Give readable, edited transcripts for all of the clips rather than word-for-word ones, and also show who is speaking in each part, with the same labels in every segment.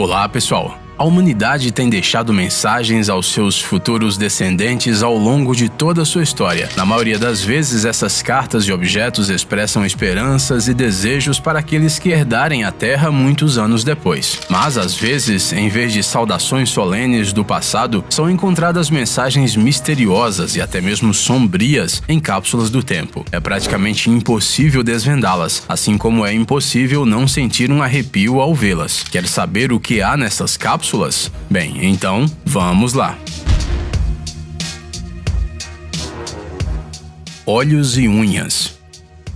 Speaker 1: Olá, pessoal! A humanidade tem deixado mensagens aos seus futuros descendentes ao longo de toda a sua história. Na maioria das vezes, essas cartas e objetos expressam esperanças e desejos para aqueles que herdarem a Terra muitos anos depois. Mas, às vezes, em vez de saudações solenes do passado, são encontradas mensagens misteriosas e até mesmo sombrias em cápsulas do tempo. É praticamente impossível desvendá-las, assim como é impossível não sentir um arrepio ao vê-las. Quer saber o que há nessas cápsulas? Bem, então, vamos lá. Olhos e unhas.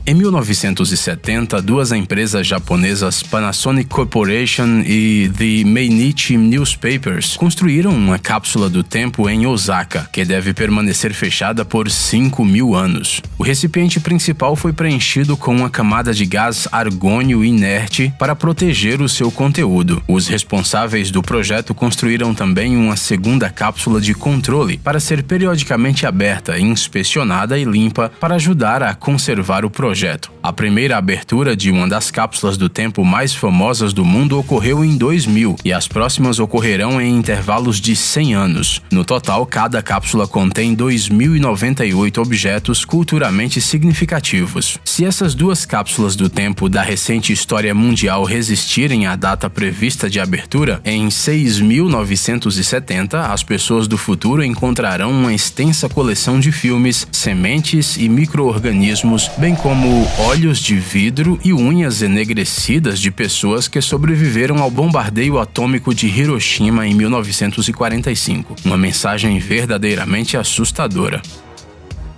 Speaker 1: Em 1970, duas empresas japonesas, Panasonic Corporation e The Mainichi Newspapers, construíram uma cápsula do tempo em Osaka, que deve permanecer fechada por 5.000 anos. O recipiente principal foi preenchido com uma camada de gás argônio inerte para proteger o seu conteúdo. Os responsáveis do projeto construíram também uma segunda cápsula de controle para ser periodicamente aberta, inspecionada e limpa para ajudar a conservar o projeto. A primeira abertura de uma das cápsulas do tempo mais famosas do mundo ocorreu em 2000 e as próximas ocorrerão em intervalos de 100 anos. No total, cada cápsula contém 2.098 objetos culturalmente significativos. Se essas duas cápsulas do tempo da recente história mundial resistirem à data prevista de abertura, em 6.970, as pessoas do futuro encontrarão uma extensa coleção de filmes, sementes e micro-organismos, bem como olhos de vidro e unhas enegrecidas de pessoas que sobreviveram ao bombardeio atômico de Hiroshima em 1945. Uma mensagem verdadeiramente assustadora.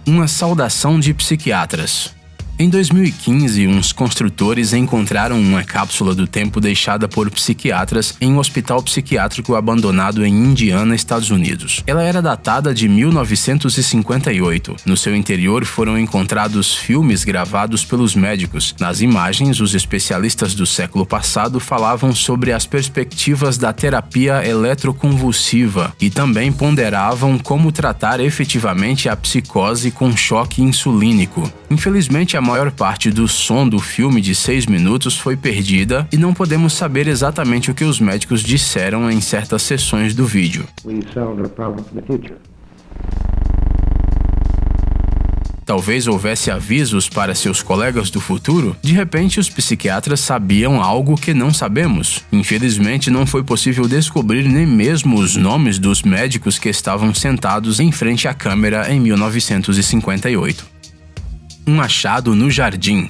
Speaker 1: Uma saudação de psiquiatras. Em 2015, uns construtores encontraram uma cápsula do tempo deixada por psiquiatras em um hospital psiquiátrico abandonado em Indiana, Estados Unidos. Ela era datada de 1958. No seu interior foram encontrados filmes gravados pelos médicos. Nas imagens, os especialistas do século passado falavam sobre as perspectivas da terapia eletroconvulsiva e também ponderavam como tratar efetivamente a psicose com choque insulínico. Infelizmente, a maior parte do som do filme de 6 minutos foi perdida e não podemos saber exatamente o que os médicos disseram em certas sessões do vídeo. Talvez houvesse avisos para seus colegas do futuro? De repente, os psiquiatras sabiam algo que não sabemos. Infelizmente, não foi possível descobrir nem mesmo os nomes dos médicos que estavam sentados em frente à câmera em 1958. Um achado no jardim.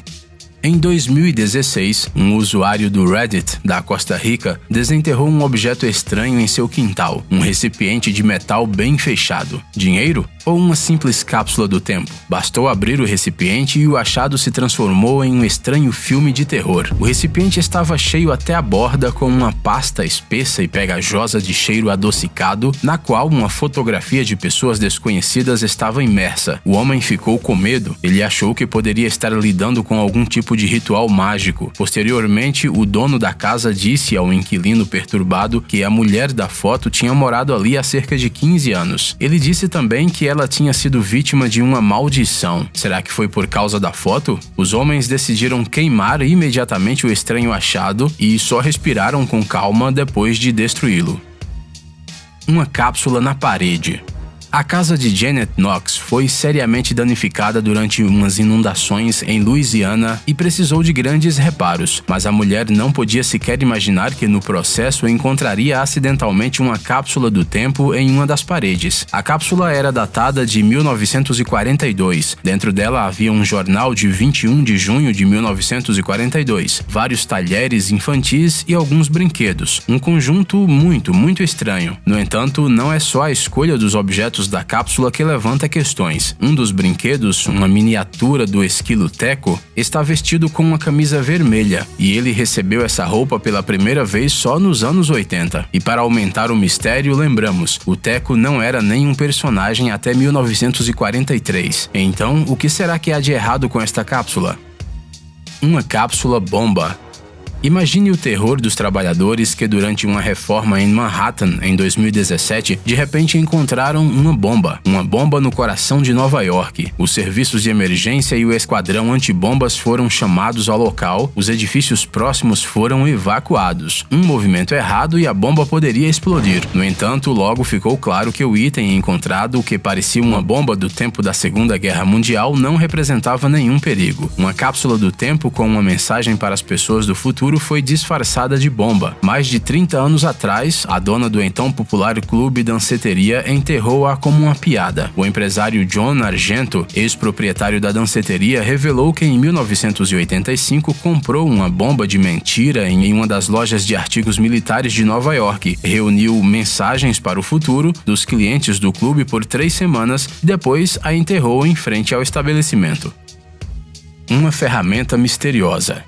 Speaker 1: Em 2016, um usuário do Reddit da Costa Rica desenterrou um objeto estranho em seu quintal, um recipiente de metal bem fechado. Dinheiro? Ou uma simples cápsula do tempo? Bastou abrir o recipiente e o achado se transformou em um estranho filme de terror. O recipiente estava cheio até a borda com uma pasta espessa e pegajosa de cheiro adocicado, na qual uma fotografia de pessoas desconhecidas estava imersa. O homem ficou com medo. Ele achou que poderia estar lidando com algum tipo de ritual mágico. Posteriormente, o dono da casa disse ao inquilino perturbado que a mulher da foto tinha morado ali há cerca de 15 anos. Ele disse também que ela tinha sido vítima de uma maldição. Será que foi por causa da foto? Os homens decidiram queimar imediatamente o estranho achado e só respiraram com calma depois de destruí-lo. Uma cápsula na parede. A casa de Janet Knox foi seriamente danificada durante umas inundações em Louisiana e precisou de grandes reparos, mas a mulher não podia sequer imaginar que no processo encontraria acidentalmente uma cápsula do tempo em uma das paredes. A cápsula era datada de 1942. Dentro dela havia um jornal de 21 de junho de 1942, vários talheres infantis e alguns brinquedos. Um conjunto muito estranho. No entanto, não é só a escolha dos objetos da cápsula que levanta questões. Um dos brinquedos, uma miniatura do esquilo Teco, está vestido com uma camisa vermelha, e ele recebeu essa roupa pela primeira vez só nos anos 80. E para aumentar o mistério, lembramos, o Teco não era nenhum personagem até 1943. Então, o que será que há de errado com esta cápsula? Uma cápsula bomba. Imagine o terror dos trabalhadores que, durante uma reforma em Manhattan em 2017, de repente encontraram uma bomba no coração de Nova York. Os serviços de emergência e o esquadrão antibombas foram chamados ao local, os edifícios próximos foram evacuados. Um movimento errado e a bomba poderia explodir. No entanto, logo ficou claro que o item encontrado, que parecia uma bomba do tempo da Segunda Guerra Mundial, não representava nenhum perigo. Uma cápsula do tempo com uma mensagem para as pessoas do futuro foi disfarçada de bomba. Mais de 30 anos atrás, a dona do então popular clube danceteria enterrou-a como uma piada. O empresário John Argento, ex-proprietário da danceteria, revelou que em 1985 comprou uma bomba de mentira em uma das lojas de artigos militares de Nova York, reuniu mensagens para o futuro dos clientes do clube por 3 semanas e depois a enterrou em frente ao estabelecimento. Uma ferramenta misteriosa.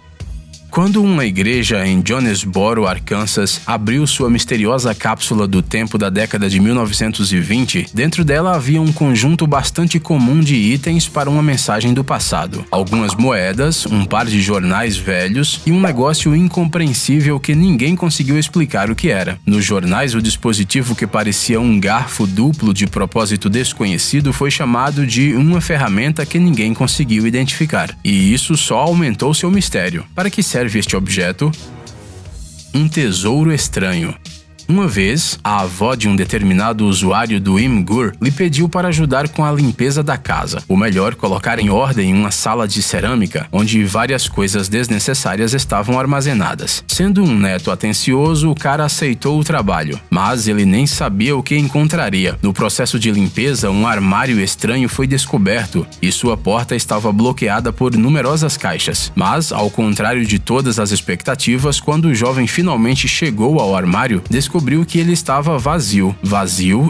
Speaker 1: Quando uma igreja em Jonesboro, Arkansas, abriu sua misteriosa cápsula do tempo da década de 1920, dentro dela havia um conjunto bastante comum de itens para uma mensagem do passado. Algumas moedas, um par de jornais velhos e um negócio incompreensível que ninguém conseguiu explicar o que era. Nos jornais, o dispositivo que parecia um garfo duplo de propósito desconhecido foi chamado de uma ferramenta que ninguém conseguiu identificar. E isso só aumentou seu mistério. Para que serve este objeto? Um tesouro estranho. Uma vez, a avó de um determinado usuário do Imgur lhe pediu para ajudar com a limpeza da casa, ou melhor, colocar em ordem uma sala de cerâmica, onde várias coisas desnecessárias estavam armazenadas. Sendo um neto atencioso, o cara aceitou o trabalho, mas ele nem sabia o que encontraria. No processo de limpeza, um armário estranho foi descoberto e sua porta estava bloqueada por numerosas caixas. Mas, ao contrário de todas as expectativas, quando o jovem finalmente chegou ao armário, descobriu que ele estava vazio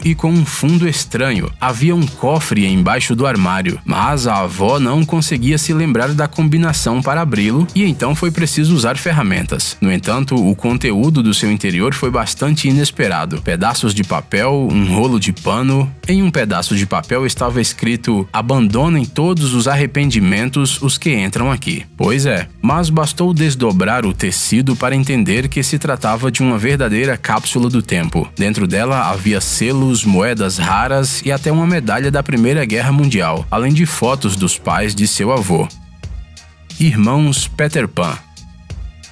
Speaker 1: e com um fundo estranho. Havia um cofre embaixo do armário, mas a avó não conseguia se lembrar da combinação para abri-lo e então foi preciso usar ferramentas. No entanto, o conteúdo do seu interior foi bastante inesperado. Pedaços de papel, um rolo de pano. Em um pedaço de papel estava escrito: "Abandonem todos os arrependimentos os que entram aqui." Pois é, mas bastou desdobrar o tecido para entender que se tratava de uma verdadeira cápsula do tempo. Dentro dela havia selos, moedas raras e até uma medalha da Primeira Guerra Mundial, além de fotos dos pais de seu avô. Irmãos Peter Pan.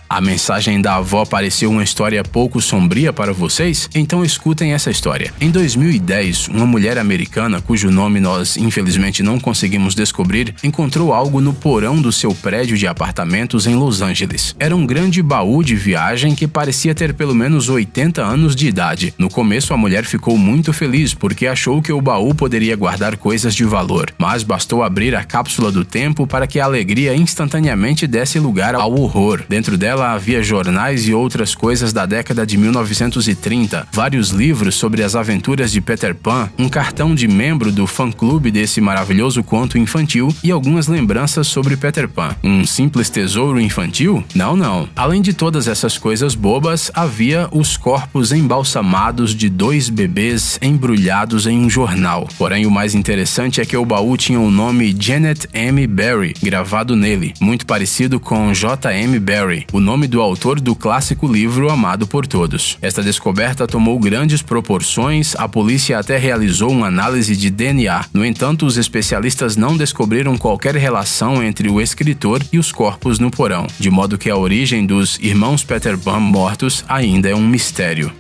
Speaker 1: A mensagem da avó pareceu uma história pouco sombria para vocês? Então escutem essa história. Em 2010, uma mulher americana, cujo nome nós infelizmente não conseguimos descobrir, encontrou algo no porão do seu prédio de apartamentos em Los Angeles. Era um grande baú de viagem que parecia ter pelo menos 80 anos de idade. No começo, a mulher ficou muito feliz porque achou que o baú poderia guardar coisas de valor, mas bastou abrir a cápsula do tempo para que a alegria instantaneamente desse lugar ao horror. Dentro dela havia jornais e outras coisas da década de 1930, vários livros sobre as aventuras de Peter Pan, um cartão de membro do fã-clube desse maravilhoso conto infantil e algumas lembranças sobre Peter Pan. Um simples tesouro infantil? Não. Além de todas essas coisas bobas, havia os corpos embalsamados de 2 bebês embrulhados em um jornal. Porém, o mais interessante é que o baú tinha o nome Janet M. Barrie gravado nele, muito parecido com J. M. Barrie, o nome do autor do clássico livro amado por todos. Esta descoberta tomou grandes proporções, a polícia até realizou uma análise de DNA. No entanto, os especialistas não descobriram qualquer relação entre o escritor e os corpos no porão, de modo que a origem dos irmãos Peter Pan mortos ainda é um mistério.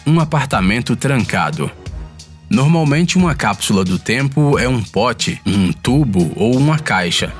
Speaker 1: Um apartamento trancado. Normalmente, uma cápsula do tempo é um pote, um tubo ou uma caixa.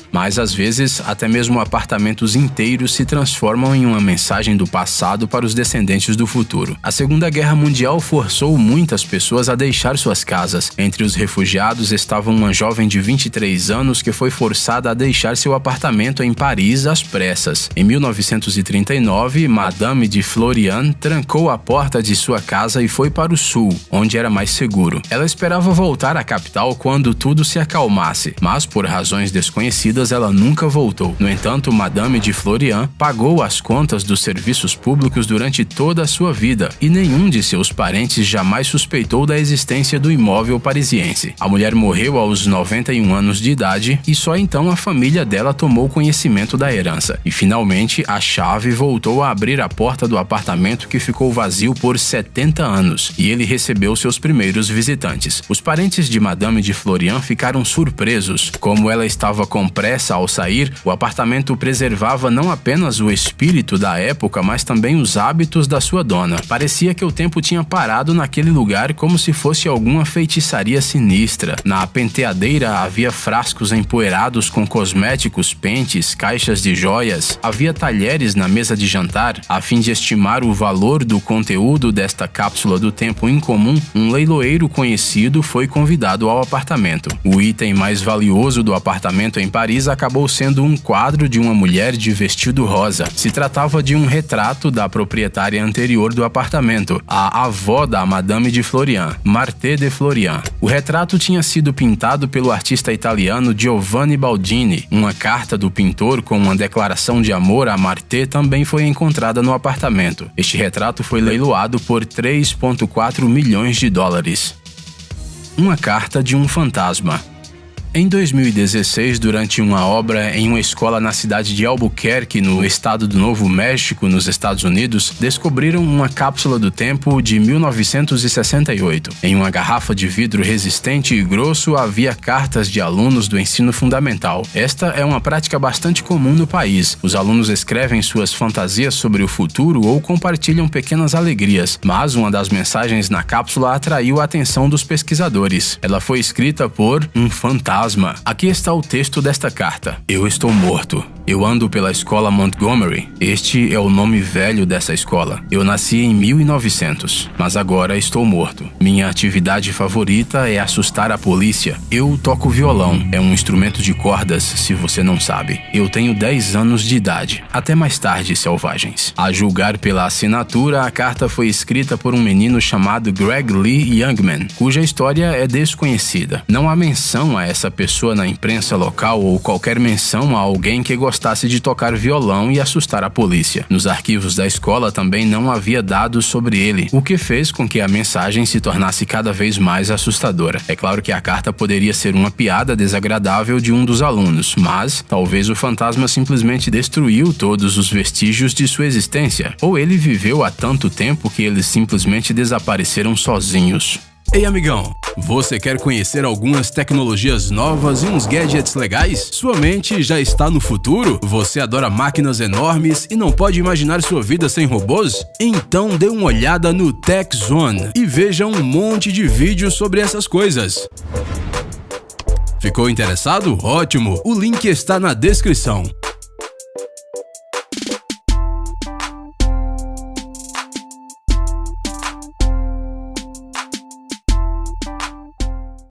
Speaker 1: Mas às vezes, até mesmo apartamentos inteiros se transformam em uma mensagem do passado para os descendentes do futuro. A Segunda Guerra Mundial forçou muitas pessoas a deixar suas casas. Entre os refugiados estava uma jovem de 23 anos que foi forçada a deixar seu apartamento em Paris às pressas. Em 1939, Madame de Florian trancou a porta de sua casa e foi para o sul, onde era mais seguro. Ela esperava voltar à capital quando tudo se acalmasse, mas por razões desconhecidas contas, ela nunca voltou. No entanto, Madame de Florian pagou as contas dos serviços públicos durante toda a sua vida e nenhum de seus parentes jamais suspeitou da existência do imóvel parisiense. A mulher morreu aos 91 anos de idade e só então a família dela tomou conhecimento da herança. E finalmente a chave voltou a abrir a porta do apartamento que ficou vazio por 70 anos e ele recebeu seus primeiros visitantes. Os parentes de Madame de Florian ficaram surpresos. Como ela estava com pressa ao sair, o apartamento preservava não apenas o espírito da época, mas também os hábitos da sua dona. Parecia que o tempo tinha parado naquele lugar como se fosse alguma feitiçaria sinistra. Na penteadeira havia frascos empoeirados com cosméticos, pentes, caixas de joias. Havia talheres na mesa de jantar. A fim de estimar o valor do conteúdo desta cápsula do tempo incomum, um leiloeiro conhecido foi convidado ao apartamento. O item mais valioso do apartamento em Paris acabou sendo um quadro de uma mulher de vestido rosa. Se tratava de um retrato da proprietária anterior do apartamento, a avó da Madame de Florian, Marthe de Florian. O retrato tinha sido pintado pelo artista italiano Giovanni Baldini. Uma carta do pintor com uma declaração de amor a Marthe também foi encontrada no apartamento. Este retrato foi leiloado por 3,4 milhões de dólares. Uma carta de um fantasma. Em 2016, durante uma obra em uma escola na cidade de Albuquerque, no estado do Novo México, nos Estados Unidos, descobriram uma cápsula do tempo de 1968. Em uma garrafa de vidro resistente e grosso havia cartas de alunos do ensino fundamental. Esta é uma prática bastante comum no país. Os alunos escrevem suas fantasias sobre o futuro ou compartilham pequenas alegrias, mas uma das mensagens na cápsula atraiu a atenção dos pesquisadores. Ela foi escrita por um fantasma. Aqui está o texto desta carta. Eu estou morto. Eu ando pela escola Montgomery. Este é o nome velho dessa escola. Eu nasci em 1900, mas agora estou morto. Minha atividade favorita é assustar a polícia. Eu toco violão. É um instrumento de cordas, se você não sabe. Eu tenho 10 anos de idade. Até mais tarde, selvagens. A julgar pela assinatura, a carta foi escrita por um menino chamado Greg Lee Youngman, cuja história é desconhecida. Não há menção a essa pessoa na imprensa local ou qualquer menção a alguém que gostasse de tocar violão e assustar a polícia. Nos arquivos da escola também não havia dados sobre ele, o que fez com que a mensagem se tornasse cada vez mais assustadora. É claro que a carta poderia ser uma piada desagradável de um dos alunos, mas talvez o fantasma simplesmente destruiu todos os vestígios de sua existência, ou ele viveu há tanto tempo que eles simplesmente desapareceram sozinhos. Ei, amigão, você quer conhecer algumas tecnologias novas e uns gadgets legais? Sua mente já está no futuro? Você adora máquinas enormes e não pode imaginar sua vida sem robôs? Então dê uma olhada no Tech Zone e veja um monte de vídeos sobre essas coisas. Ficou interessado? Ótimo! O link está na descrição.